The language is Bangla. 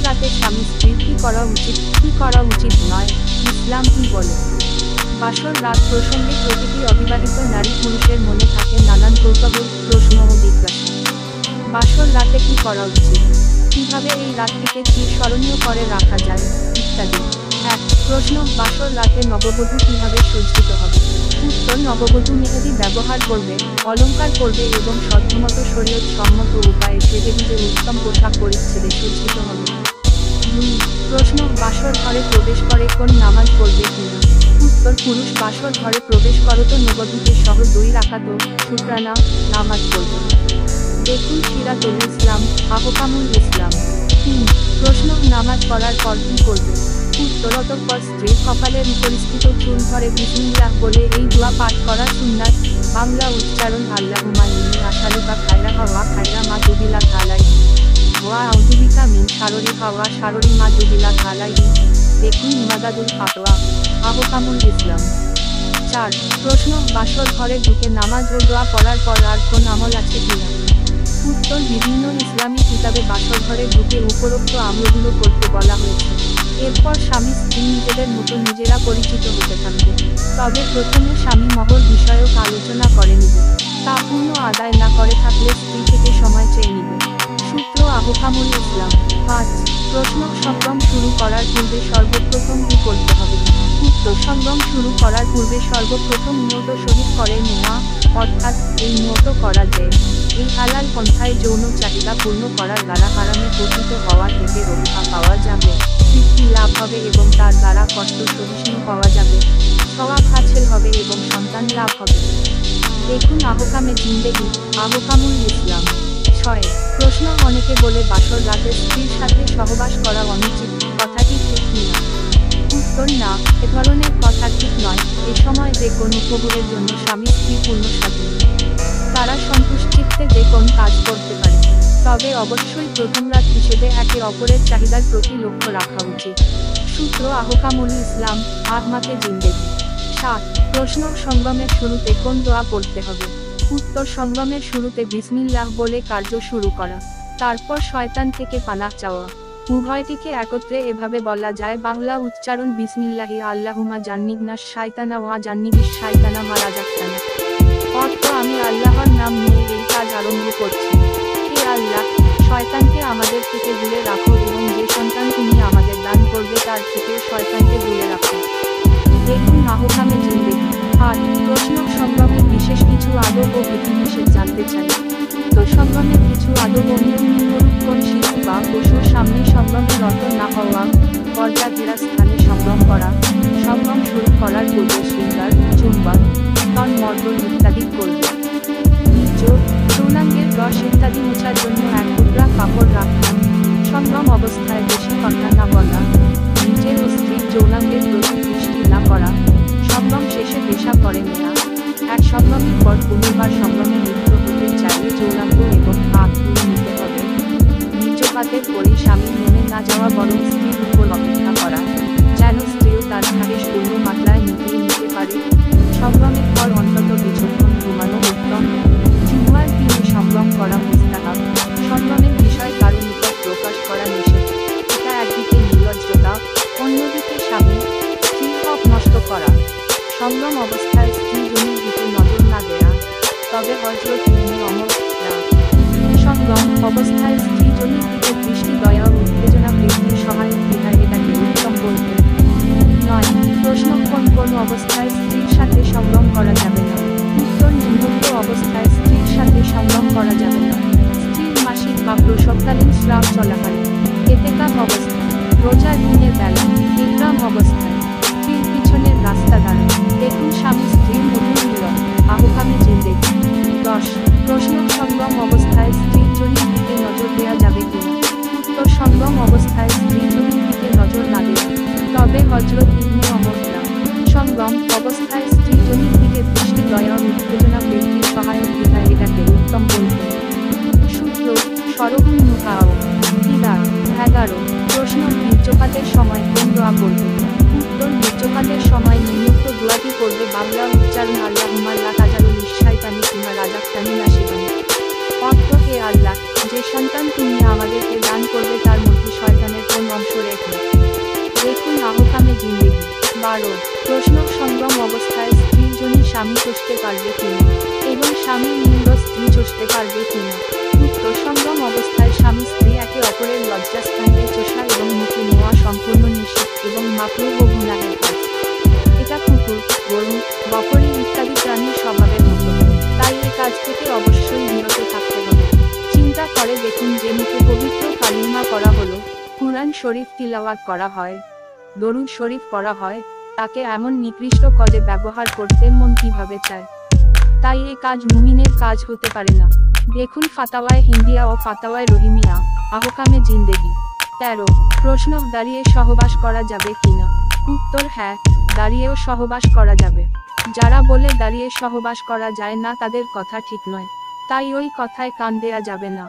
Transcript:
রাতে স্বামী স্ত্রীর কি করা উচিত, কি করা উচিত নয়, ইসলাম কি বলে? বাসর রাত প্রসঙ্গে প্রতিটি অবিবাহিত নারী পুরুষের মনে থাকে নানান কৌতূহল, প্রশ্ন ও জিজ্ঞাসা। বাসর রাতে কি করা উচিত, কিভাবে এই রাতটিকে চিরস্মরণীয় করে রাখা যায়, ইত্যাদি। 1. প্রশ্ন: বাসর রাতে নববধূ কিভাবে সজ্জিত হবে? উত্তর: নববধূ মেহেদি ব্যবহার করবে, অলংকার করবে এবং সাধ্যমত শরীয়ত সম্মত উপায়ে সেজেগুজে উত্তম পোশাক পরিচ্ছদে সজ্জিত হবে। 2. প্রশ্ন: বাসর ঘরে প্রবেশ করে কোন নামাজ পড়বে কিনা? উত্তর: পুরুষ বাসর ঘরে প্রবেশ করত নববধূকে সহ 2 রাকাত শুকরানা নামাজ পড়বে। দেখুন সিরাতুল ইসলাম, আহকামুল ইসলাম। 3. প্রশ্ন: নামাজ পড়ার পর কি করবে? উত্তর: অতঃপর স্ত্রীর কপালের উপরিস্থিত চুল ধরে বিসমিল্লাহ বলে এই দোয়া পাঠ করা সুন্নাত। বাংলা উচ্চারণ: আল্লাহুম্মা ইন্নী আসআলুকা খায়রাহা ওয়া খায়রা মা জুবিলাত আলাইহি ওয়া আউযু বিকা মিন শাররিহা ওয়া শাররি মা জুবিলাত আলাইহি। দেখুন ইমাদাদুল ফাতওয়া, আহকামুল ইসলাম। 4. প্রশ্ন: বাসর ঘরে ঢুকে নামাজ ও দোয়া পড়ার পর আর কোন আমল আছে কিনা? উত্তর: বিভিন্ন ইসলামী কিতাবে বাসর ঘরে ঢুকে উপরোক্ত আমলগুলো করতে বলা হয়েছে। এরপর স্বামী স্ত্রী নিজেদের মতো নিজেরা পরিচিত হতে থাকবে। তবে প্রথমে স্বামী মহর বিষয়ক আলোচনা করে নিবে। তা পূর্ণ আদায় না করে থাকলে স্ত্রী থেকে সময় চেয়ে নিবে। সূত্র: আহকামুল ইসলাম। 5. প্রশ্ন: সংগম শুরু করার পূর্বে সর্বপ্রথম কি করতে হবে? উত্তর: সংগম শুরু করার পূর্বে সর্বপ্রথম নিয়ত শহীদ করে নেওয়া, অর্থাৎ এই নিয়ত করা যে এই হালাল পন্থায় যৌন চাহিদা পূর্ণ করার দ্বারা হারামে পতিত হওয়া থেকে রক্ষা পাওয়া যাবে, তৃপ্তি লাভ হবে এবং তার দ্বারা কষ্ট সহিষ্ণু পাওয়া যাবে, সওয়াব হাসিল হবে এবং সন্তান লাভ হবে। দেখুন আহকামে জিন্দেগি, আহকামুল ইসলাম। 6. প্রশ্ন: অনেকে বলে বাসর রাতে স্ত্রীর সাথে সহবাস করা অনুচিত, কথাটি ঠিক কিনা? উত্তর: না, এ ধরনের কথা ঠিক নয়। এ সময় যে কোন উপভোগের জন্য স্বামী স্ত্রী পূর্ণ স্বাধীন। তারা সন্তুষ্টিতে যে কোন কাজ করতে পারে। তবে অবশ্যই প্রথম রাত হিসেবে একে অপরের চাহিদার প্রতি লক্ষ্য রাখা উচিত। সূত্র: আহকামুল ইসলাম, আহমাকে জিন্দেগি। 7. প্রশ্ন: সঙ্গমের শুরুতে কোন দোয়া পড়তে হবে? উত্তর: সঙ্গমের শুরুতে বিসমিল্লাহ বলে কার্য শুরু করা, তারপর শয়তান থেকে পানাহ চাওয়া। উভয়টিকে একত্রে এভাবে বলা যায়: বাংলা উচ্চারণ: বিসমিল্লাহি আল্লাহুম্মা জান্নিবনাশ শায়তানা ওয়া জান্নিবিশ শায়তানা মা রাযাকতানা। অর্থ: আমি আল্লাহর নাম নিয়ে এই কাজ আরম্ভ করছি। হে আল্লাহ, শয়তানকে আমাদের থেকে দূরে রাখো এবং যে সন্তান তুমি আমাদের দান করবে তার থেকেও শয়তানকে দূরে রাখো। দেখুন আহকামে জিন্দেগি। 8. প্রশ্ন: সঙ্গমের বিশেষ কিছু আদব ও বিধিনিষেধ জানতে চাই। তো সঙ্গমের কিছু আদব ও নিয়ম: কোন শিশু বা পশুর সামনে সঙ্গমে রত না হওয়া, পর্দা ঘেরা স্থানে সঙ্গম করা, সঙ্গম শুরু করার পূর্বে শৃঙ্গার, চুম্বন, স্তন মর্দন ইত্যাদি করবে। বীর্য, যৌনাঙ্গের রস ইত্যাদি মোছার জন্য এক টুকরা কাপড় রাখা, সঙ্গম অবস্থায় বেশি কথা না বলা, নিজের ও স্ত্রীর যৌনাঙ্গের প্রতি দৃষ্টি না করা, সঙ্গম শেষে পেশাব করে নেওয়া, এক সঙ্গমের পর পুনর্বার সঙ্গমে লিপ্ত হতে চাইলে যৌনাঙ্গ এবং হাত ধুয়ে নিতে হবে। বীর্যপাতের পরে স্বামী নেমে না যাওয়া বরং স্ত্রীর উপর অপেক্ষা করা, যেন স্ত্রীও তার খাবেশ পূর্ণ মাত্রায় মিটিয়ে নিতে পারে। সঙ্গমের পর অন্তত কিছুক্ষণ ঘুমানো উত্তম। জুমার দিনে সঙ্গম করা মুস্তাহাব। সঙ্গমের বিষয় কারো নিকট প্রকাশ করা নিষেধ। এটা একদিকে নির্লজ্জতা, অন্যদিকে স্বামী স্ত্রীর হক নষ্ট করা। সঙ্গম অবস্থায় স্ত্রী জমির দিকে নজর না দেয়া। তবে হযরত ইবনে ওমর সঙ্গম অবস্থায় স্ত্রী জমির দিকে দৃষ্টি দয়া ও উত্তেজনা বৃদ্ধির সহায়ক বিধায় এটাকে উত্তম বলতেন। 9. প্রশ্ন: কোন কোন অবস্থায় স্ত্রীর সাথে সঙ্গম করা যাবে না? উত্তর: নিম্নোক্ত অবস্থায় স্ত্রীর সাথে সঙ্গম করা যাবে না: স্ত্রীর মাসিক বা প্রসবকালীন স্রাব চলাকালীন, এতেকাফ অবস্থায়, রোজার দিনের বেলা, ইহরাম অবস্থায়, স্ত্রীর পিছনের রাস্তা দ্বারা। দেখুন স্বামী স্ত্রীর মধুর মিলন, আহকামে জিন্দেগি। 10. প্রশ্ন: সঙ্গম অবস্থায় স্ত্রীর জনির দিকে নজর দেয়া যাবে কিনা? উত্তর: সঙ্গম অবস্থায় স্ত্রীর জনির দিকে নজর না দেয়া। তবে হযরত ইবনে ওমর সঙ্গম অবস্থায় স্ত্রী জনির দিকে দৃষ্টি দয়া ও উত্তেজনা বৃদ্ধির সহায়ক বিধায় এটাকে উত্তম বলতেন। সূত্র: শরহুন নুকাও, বিদাত। 11. প্রশ্ন: বীর্যপাতের সময় কোন দোয়া পড়বে? উত্তর: বীর্যপাতের সময় নিম্নোক্ত দোয়াটি পড়বে। বাংলা উচ্চারণ: আল্লাহুম্মা লা তাজালু লিশ-শাইতানি ফিমা রাযাকতানি নাসিবান। অর্থ: হে আল্লাহ, যে সন্তান তুমি আমাদেরকে দান করবে তার মধ্যে শয়তানের 12 প্রশ্ন সংযম অবস্থায় স্ত্রীর জন্য স্বামী চষতে পারবে কিনা এবং স্বামীর লিঙ্গ স্ত্রী চষতে পারবে কিনা উত্তর সংযম অবস্থায় স্বামী স্ত্রী একে অপরের লজ্জাস্থানে চষা এবং মুখে নেওয়া সম্পূর্ণ নিষিদ্ধ এবং মাকরুহ ও গুনাহের কাজ। এটা কুকুর, গরু, বকরী ইত্যাদি প্রাণীর স্বভাবের মতো, তাই এই কাজ থেকে অবশ্যই বিরত থাকতে হবে। চিন্তা করে দেখুন, যে মুখে পবিত্র কালিমা পড়া হলো, কুরআন শরীফ তিলাওয়াত করা হয়, দরুদ শরীফ পড়া হয়, তাকে এমন নিকৃষ্ট কাজে ব্যবহার করতে মন কিভাবে চায়? তাই এই কাজ মুমিনের কাজ হতে পারে না। দেখুন ফাতাওয়ায়ে হিন্দিয়া ও ফাতাওয়ায়ে রহিমিয়া, আহকামে জিন্দেগি। 13 প্রশ্ন দাঁড়িয়ে সহবাস করা যাবে কিনা উত্তর হ্যাঁ, দাঁড়িয়েও সহবাস করা যাবে। যারা বলে দাঁড়িয়ে সহবাস করা যায় না তাদের কথা ঠিক নয়, তাই ওই কথায় কান দেয়া যাবে না।